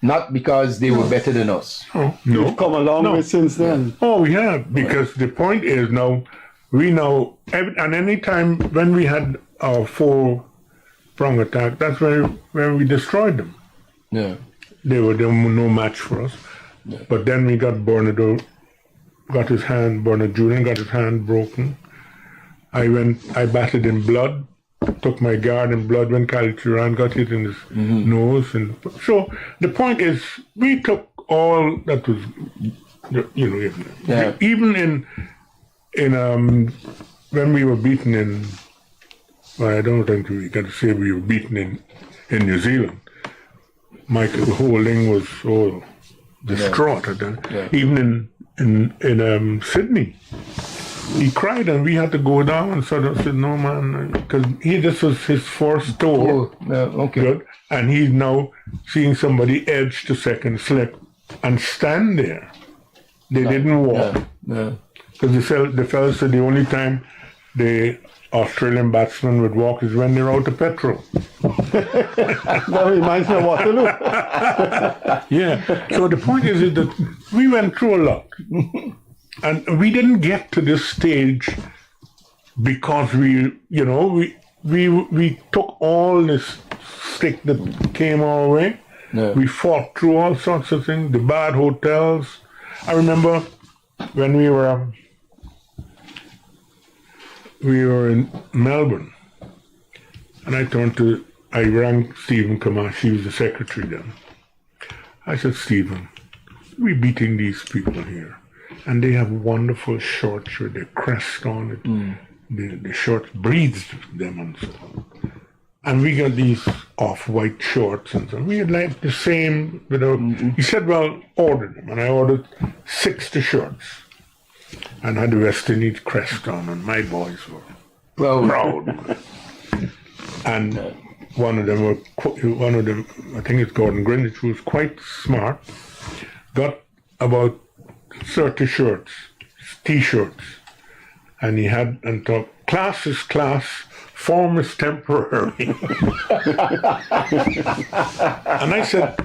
Speaker 9: Not because they were better than us.
Speaker 8: Oh, no.
Speaker 2: We've come a long way since then.
Speaker 8: Oh, we have. Because the point is and any time when we had our 4-prong attack, that's when we destroyed them.
Speaker 9: Yeah.
Speaker 8: They were no match for us. Yeah. But then we got Bernard Julian got his hand broken. I batted in blood, took my guard in blood when Khalid Turan got hit in his nose. And so the point is, we took all that was, even in when we were beaten in, well, I don't think we got to say we were beaten in New Zealand. Michael Holding was distraught at that. Yeah. Even in Sydney, he cried, and we had to go down and sort of said, no, man, because this was his first tour.
Speaker 9: Okay.
Speaker 8: Good. And he's now seeing somebody edge to second slip and stand there. They didn't walk. Because the fellas said the only time the Australian batsmen would walk is when they're out of petrol.
Speaker 2: That reminds me of Waterloo.
Speaker 8: Yeah. So the point is that we went through a lot. And we didn't get to this stage because we took all this stick that came our way. Yeah. We fought through all sorts of things, the bad hotels. I remember when we were in Melbourne, and I rang Stephen Kamash, he was the secretary then. I said, Stephen, we're beating these people here. And they have wonderful shorts with their crest on it. The shorts breathes them and so on. And we got these off-white shorts and so on. We had like the same without. He said, well, order them. And I ordered 60 shorts. And had the West Indies crest on, and my boys were proud. And one of them, I think it's Gordon Greenwich, who was quite smart, got about 30 shirts, T-shirts, and he had and thought, class is class, form is temporary. And I said,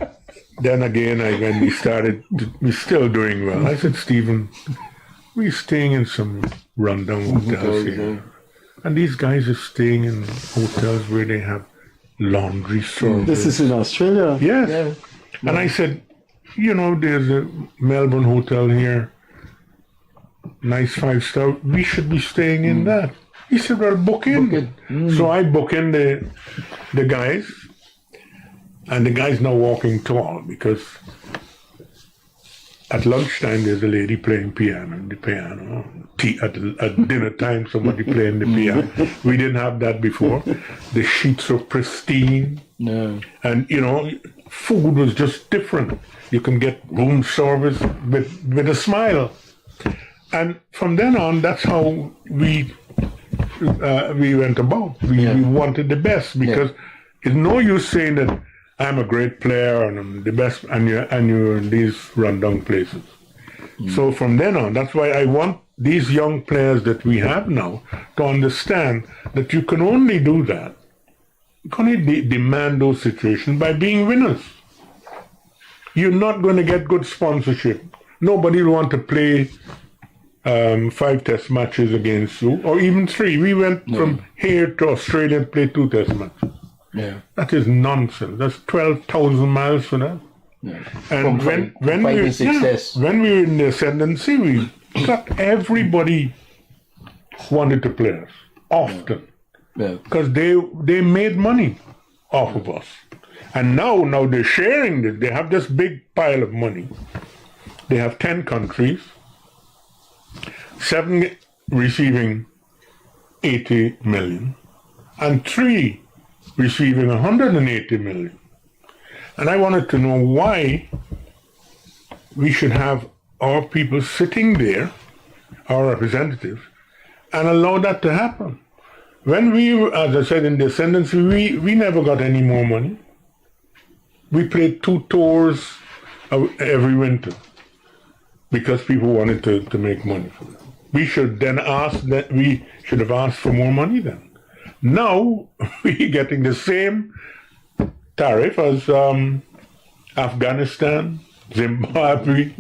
Speaker 8: then again, when we started, we're still doing well. I said, Stephen, we're staying in some rundown hotels here, and these guys are staying in hotels where they have laundry service.
Speaker 2: This is in Australia?
Speaker 8: Yes. Yeah. And I said, there's a Melbourne hotel here, nice 5-star. We should be staying in that. He said, well, book in. So I book in the guys, and the guy's now walking tall because at lunchtime there's a lady playing the piano. At dinner time, somebody playing the piano. We didn't have that before. The sheets were pristine. No. And, food was just different. You can get room service with a smile. And from then on, that's how we went about. We wanted the best, because it's no use saying that I'm a great player and I'm the best, and you're in these rundown places. So from then on, that's why I want these young players that we have now to understand that you can only do that, you can only demand those situations by being winners. You're not going to get good sponsorship. Nobody will want to play 5 test matches against you, or even 3. We went from here to Australia and played 2 test matches. Yeah. That is nonsense. That's 12,000 miles for that. Yeah. And when we were in the ascendancy, we got everybody wanted to play us often, because they made money off of us. And now they're sharing it. They have this big pile of money. They have 10 countries, 7 receiving 80 million, and 3 receiving 180 million. And I wanted to know why we should have our people sitting there, our representatives, and allow that to happen. When we, as I said, in the ascendancy, we never got any more money. We played 2 tours every winter because people wanted to make money for them. We should then we should have asked for more money then. Now we're getting the same tariff as Afghanistan, Zimbabwe,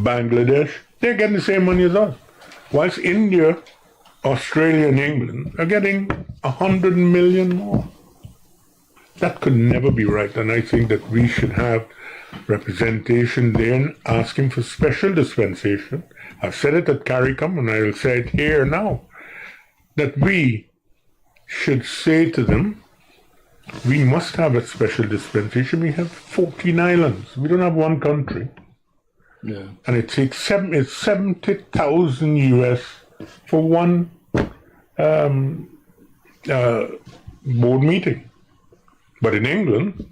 Speaker 8: Bangladesh. They're getting the same money as us. Whilst India, Australia, and England are getting 100 million more. That could never be right, and I think that we should have representation there asking for special dispensation. I've said it at CARICOM, and I will say it here now, that we should say to them, we must have a special dispensation. We have 14 islands. We don't have one country. Yeah. And it takes 70,000 US for one board meeting. But in England,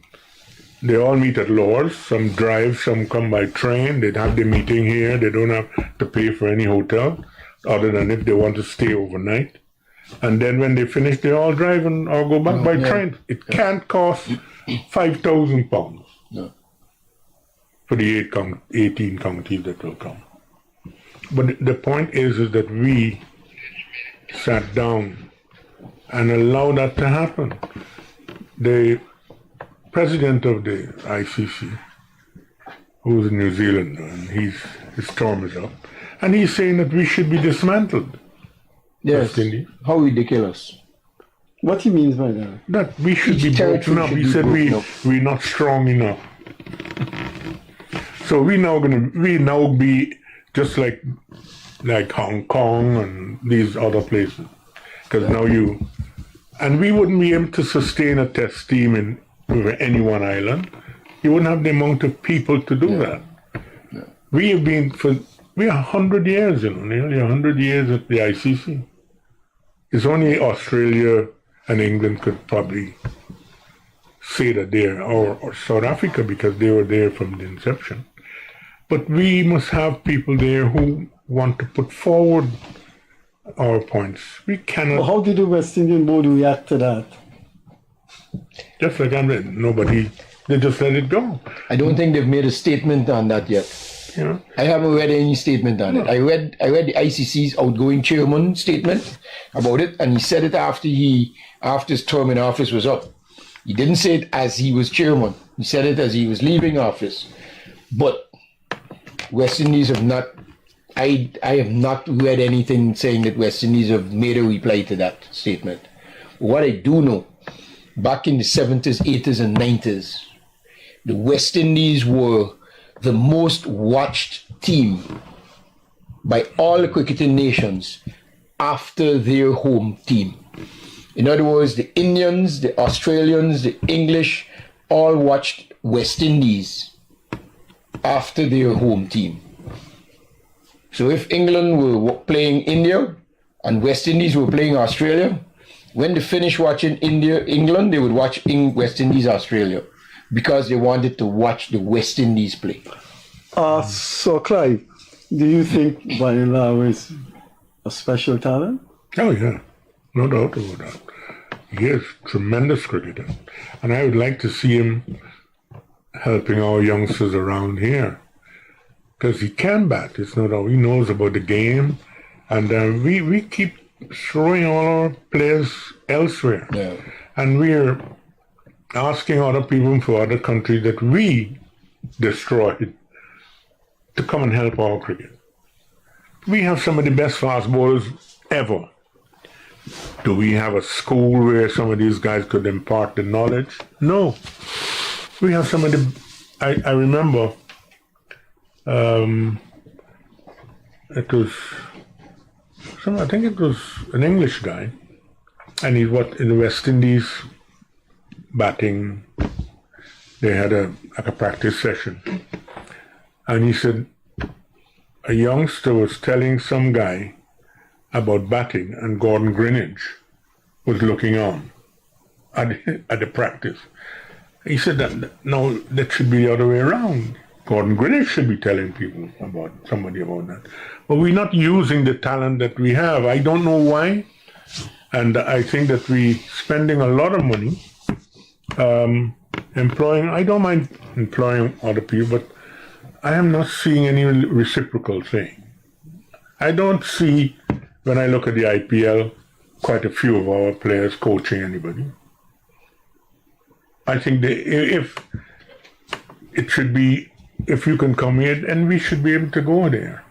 Speaker 8: they all meet at Lord's. Some drive, some come by train. They'd have the meeting here. They don't have to pay for any hotel. other than if they want to stay overnight. And then when they finish, they all drive or go back by train. It can't cost £5,000 for the 18 counties that will come. But the point is that we sat down and allowed that to happen. The president of the ICC, who's in New Zealand, and his term is up, and he's saying that we should be dismantled.
Speaker 9: Yes. How ridiculous.
Speaker 2: What he means by that?
Speaker 8: That we should be broken up. He said we're not strong enough. So we now be just like Hong Kong and these other places. Because now and we wouldn't be able to sustain a test team over any one island. You wouldn't have the amount of people to do that. Yeah. We have been we are 100 years, nearly 100 years at the ICC. It's only Australia and England could probably say that they're, or South Africa, because they were there from the inception. But we must have people there who want to put forward our points. We cannot.
Speaker 2: Well, how did the West Indian board react to that?
Speaker 8: Just like nobody, they just let it go.
Speaker 9: I don't think they've made a statement on that yet.
Speaker 8: Yeah.
Speaker 9: I haven't read any statement on it. I read the ICC's outgoing chairman statement about it, and he said it after his term in office was up. He didn't say it as he was chairman. He said it as he was leaving office. But West Indies have not. I have not read anything saying that West Indies have made a reply to that statement. What I do know, back in the 70s, 80s, and 90s, the West Indies were the most watched team by all the cricketing nations after their home team. In other words, the Indians, the Australians, the English all watched West Indies after their home team. So if England were playing India and West Indies were playing Australia, when they finished watching England, they would watch West Indies, Australia, because they wanted to watch the West Indies play.
Speaker 2: So Clive, do you think Vanilla is a special talent?
Speaker 8: Oh yeah, no doubt about that. He is a tremendous cricketer, and I would like to see him helping our youngsters around here, because he can bat. It's not all he knows about the game, and we keep throwing all our players elsewhere, and we're asking other people from other countries that we destroyed to come and help our cricket. We have some of the best fast bowlers ever. Do we have a school where some of these guys could impart the knowledge? No. We have some of the... I remember it was... I think it was an English guy, and he was in the West Indies batting. They had a practice session, and he said a youngster was telling some guy about batting, and Gordon Greenidge was looking on at the practice. He said that should be the other way around. Gordon Greenidge should be telling people about that. But we're not using the talent that we have. I don't know why. And I think that we're spending a lot of money employing. I don't mind employing other people, but I am not seeing any reciprocal thing. I don't see, when I look at the IPL, quite a few of our players coaching anybody. I think if you can come here, and we should be able to go there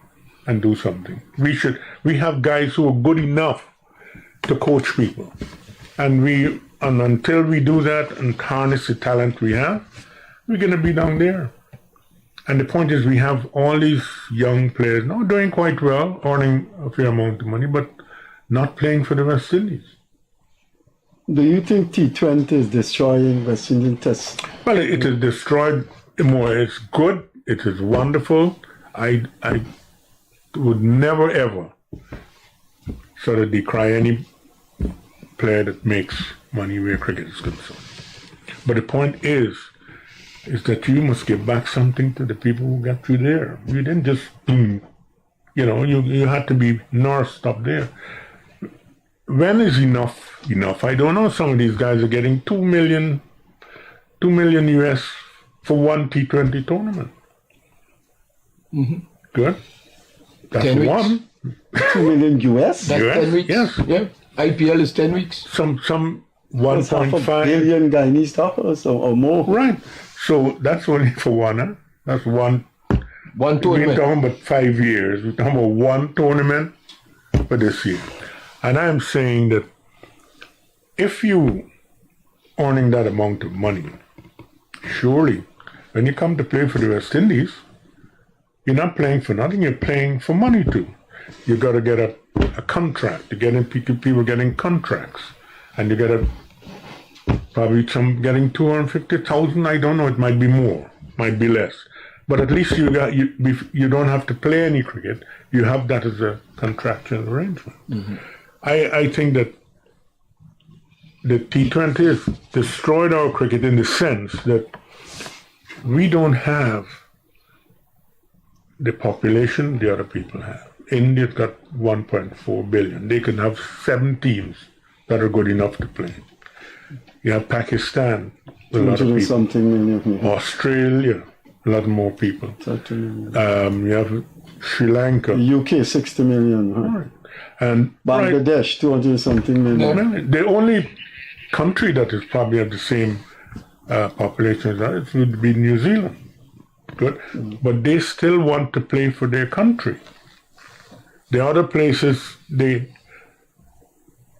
Speaker 8: and do something. We have guys who are good enough to coach people. And until we do that and harness the talent we have, we're going to be down there. And the point is, we have all these young players now doing quite well, earning a fair amount of money, but not playing for the West Indies.
Speaker 2: Do you think T20 is destroying West Indian Test?
Speaker 8: Well, it is destroyed more. It's good. It is wonderful. I would never, ever sort of decry any player that makes money where cricket is concerned. But the point is that you must give back something to the people who got you there. You didn't just You had to be nursed up there. When is enough? I don't know. Some of these guys are getting $2 million US for one T20 tournament.
Speaker 9: Mm-hmm.
Speaker 8: Good. That's
Speaker 9: 10 weeks.
Speaker 8: one.
Speaker 2: $2 million US?
Speaker 9: That's
Speaker 8: US?
Speaker 9: 10 weeks.
Speaker 8: Yes.
Speaker 9: Yeah. IPL is 10 weeks.
Speaker 8: Some
Speaker 2: That's half a
Speaker 8: 1.5
Speaker 2: billion Guyanese dollars or more.
Speaker 8: Right. So that's only for one. Huh? That's one.
Speaker 9: One
Speaker 8: We're
Speaker 9: tournament.
Speaker 8: talking about 5 years. We're talking about one tournament for this year. And I'm saying that if you earning that amount of money, surely when you come to play for the West Indies, you're not playing for nothing. You're playing for money too. You got to get a contract. You're getting people getting contracts, and you get probably some getting 250,000. I don't know. It might be more, might be less. But at least you don't have to play any cricket. You have that as a contractual arrangement. Mm-hmm. I think that the T20 has destroyed our cricket in the sense that we don't have the population the other people have. India's got 1.4 billion. They can have 7 teams that are good enough to play. You have Pakistan, a lot of people.
Speaker 2: Something million.
Speaker 8: Australia, a lot more people.
Speaker 2: 30 million.
Speaker 8: You have Sri Lanka.
Speaker 2: UK, 60 million. Huh?
Speaker 8: Right. And
Speaker 2: Bangladesh, 200 something million.
Speaker 8: The only country that is probably of the same population as us would be New Zealand. Good. But they still want to play for their country. The other places,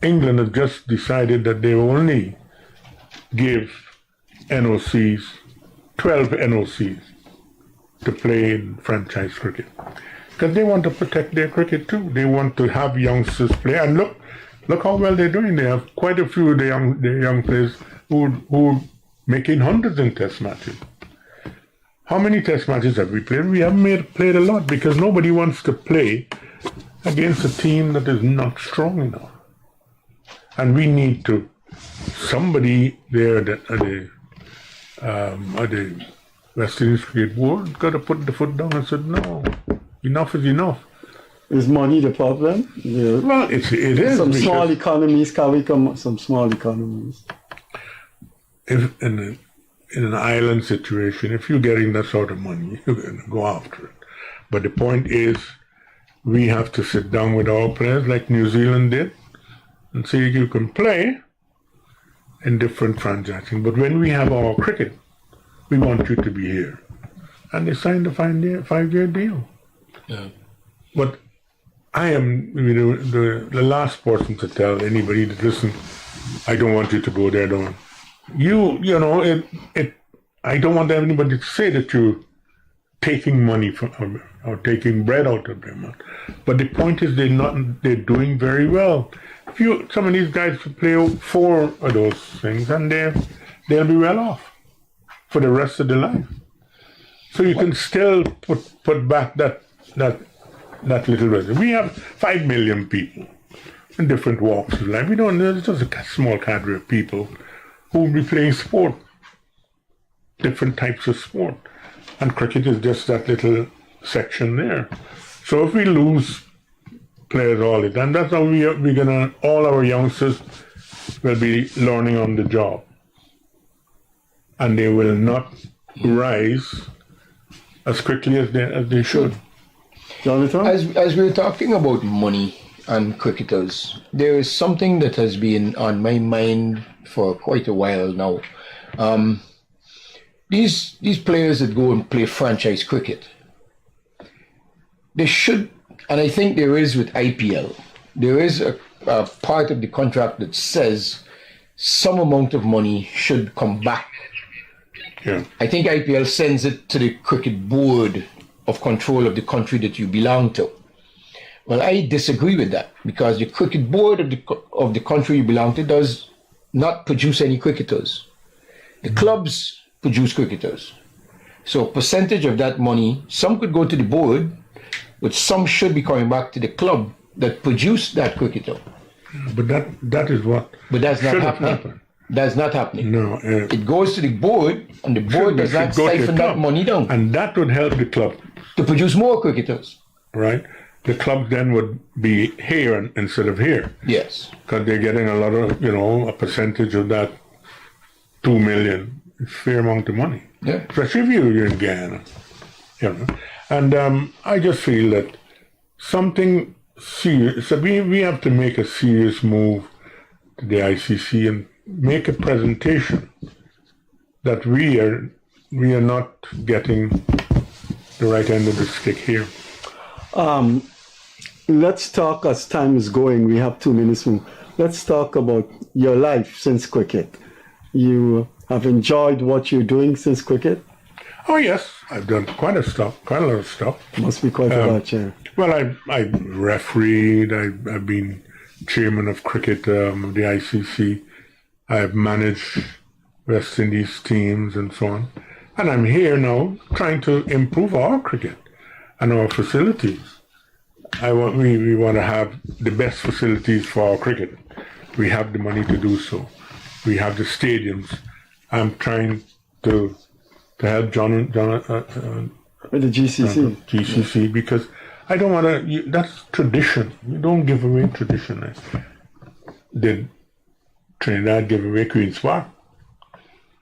Speaker 8: England has just decided that they only give NOCs, 12 NOCs, to play in franchise cricket. Because they want to protect their cricket too. They want to have youngsters play. And look how well they're doing. They have quite a few of the young players who are making hundreds in test matches. How many test matches have we played? We haven't played a lot because nobody wants to play against a team that is not strong enough. And we need somebody there at the West Indies Cricket Board got to put the foot down and said, no, enough is enough.
Speaker 2: Is money the problem? Yeah.
Speaker 8: Well, it is.
Speaker 2: Some small economies, can we come? Some small economies.
Speaker 8: If in an island situation, if you're getting that sort of money, you're going to go after it. But the point is, we have to sit down with our players like New Zealand did and say you can play in different transactions. But when we have our cricket, we want you to be here. And they signed a 5-year deal.
Speaker 9: Yeah.
Speaker 8: But I am the last person to tell anybody that, listen, I don't want you to go there. I don't want anybody to say that you're taking money from or taking bread out of their mouth. But the point is they're doing very well. Some of these guys play 4 of those things and they'll be well off for the rest of their life. So you can still put back that little residue. We have 5 million people in different walks of life. There's just a small cadre of people who will be playing sport, different types of sport. And cricket is just that little section there. So if we lose players all the time, that's how all our youngsters will be learning on the job. And they will not rise as quickly as they should.
Speaker 2: Jonathan?
Speaker 9: As we're talking about money and cricketers, there is something that has been on my mind for quite a while now. These players that go and play franchise cricket, they should, and I think there is with IPL, there is a part of the contract that says some amount of money should come back.
Speaker 8: Yeah.
Speaker 9: I think IPL sends it to the cricket board of control of the country that you belong to. Well, I disagree with that because the cricket board of the country you belong to does not produce any cricketers. The clubs produce cricketers. So a percentage of that money, some could go to the board, but some should be coming back to the club that produced that cricketer.
Speaker 8: But that is what
Speaker 9: But that's not
Speaker 8: should have
Speaker 9: happening.
Speaker 8: happened.
Speaker 9: That's not happening.
Speaker 8: No.
Speaker 9: It goes to the board, and the board does not siphon that money down
Speaker 8: And that would help the club.
Speaker 9: to produce more cricketers.
Speaker 8: Right? the clubs then would be here instead of here.
Speaker 9: Yes.
Speaker 8: Because they're getting a lot of, a percentage of that 2 million. It's a fair amount of money.
Speaker 9: Yeah.
Speaker 8: Especially if you're in Guyana. And I just feel that something serious, so we have to make a serious move to the ICC and make a presentation that we are not getting the right end of the stick here.
Speaker 2: Let's talk, as time is going, we have 2 minutes more. Let's talk about your life since cricket. You have enjoyed what you're doing since cricket?
Speaker 8: Oh yes, I've done quite a lot of stuff.
Speaker 2: Must be quite a lot, yeah.
Speaker 8: Well, I refereed, I've been chairman of cricket of the ICC. I've managed West Indies teams and so on. And I'm here now trying to improve our cricket and our facilities. We want to have the best facilities for our cricket. We have the money to do so. We have the stadiums. I'm trying to help John
Speaker 2: with the GCC.
Speaker 8: GCC, because I don't want to. That's tradition. You don't give away tradition. Did Trinidad give away Queen's Park?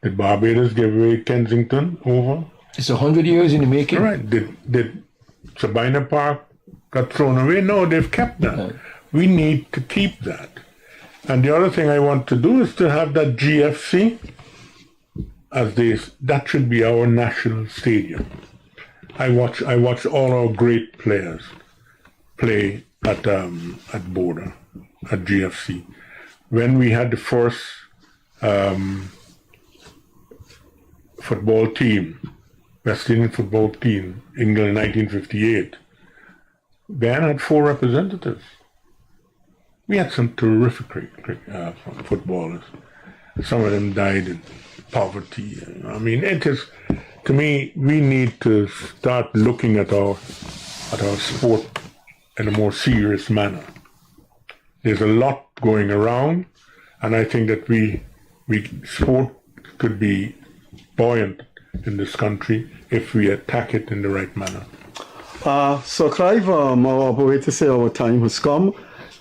Speaker 8: Did Barbados give away Kensington over?
Speaker 9: It's 100 years in the making.
Speaker 8: Right. Did Sabina Park got thrown away? No, they've kept that. Right. We need to keep that. And the other thing I want to do is to have that GFC that should be our national stadium. I watch all our great players play at Border, at GFC. When we had the first football team, West Indian football team, England in 1958, Guyana had 4 representatives. We had some terrific footballers. Some of them died in poverty. I mean, it is, to me, we need to start looking at our sport in a more serious manner. There's a lot going around, and I think that sport could be buoyant in this country if we attack it in the right manner.
Speaker 2: So Clive, I'm about to say our time has come.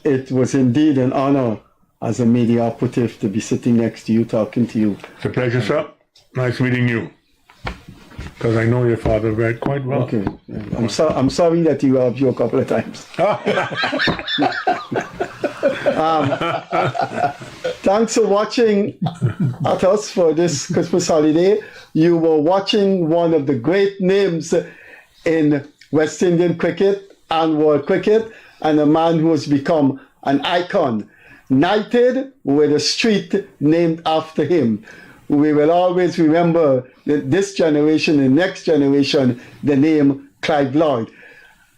Speaker 2: It was indeed an honor as a media operative to be sitting next to you, talking to you.
Speaker 8: It's a pleasure, sir. Nice meeting you. Because I know your father quite well.
Speaker 2: Okay. I'm sorry that you have you a couple of times. Thanks for watching at us for this Christmas holiday. You were watching one of the great names in West Indian cricket and world cricket, and a man who has become an icon, knighted with a street named after him. We will always remember this generation, the next generation, the name Clive Lloyd.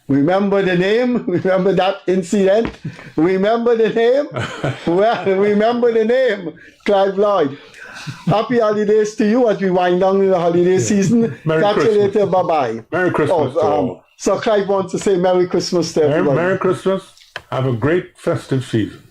Speaker 2: Remember the name? Remember that incident? Remember the name? Well, remember the name, Clive Lloyd. Happy holidays to you as we wind down the holiday season.
Speaker 8: Merry
Speaker 2: Catch
Speaker 8: Christmas.
Speaker 2: you later. Bye-bye.
Speaker 8: Merry Christmas to all.
Speaker 2: So Clive wants to say Merry Christmas to everybody.
Speaker 8: Merry Christmas. Have a great festive season.